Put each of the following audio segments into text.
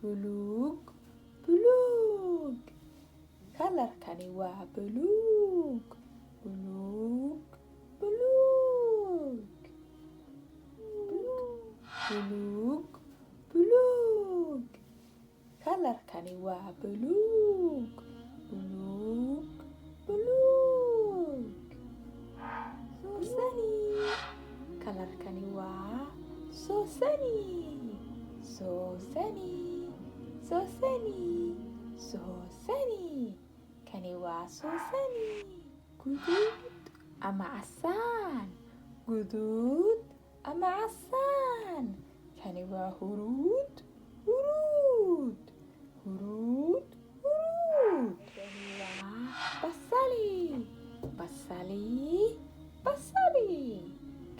buluug buluug. Kalarkani waa buluug buluug buluug buluug buluug. Kalarkani waa buluug buluug buluug. Soosani. Kalarkani waa soosani soosani soosani soosani. Kani waa soosani. Guduud ama casaan guduud ama casaan. Kani waa huruud huruud huruud huruud. Kani waa basali basali basali.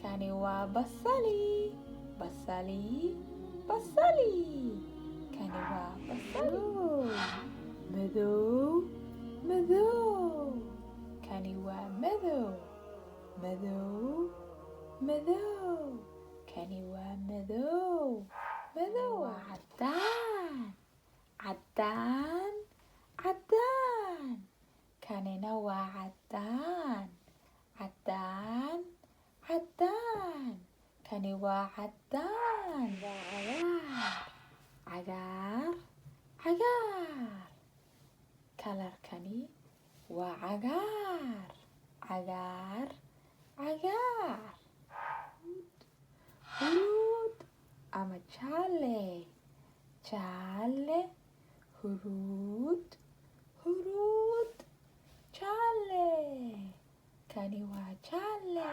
Kani waa basali basali basali. Kani waa basali. Madow madow. Kani waa madow madow madow. Kani waa madow madow. Waa caddaan caddaan caddaan. Kanina waa caddaan caddaan caddaan. Kani waa caddaan. Waa cagaar cagaar cagaar. Kalarkani waa cagaar cagaar cagaar. Huruud ama jaalle jaalle huruud huruud jaalle. Kani waa jaalle.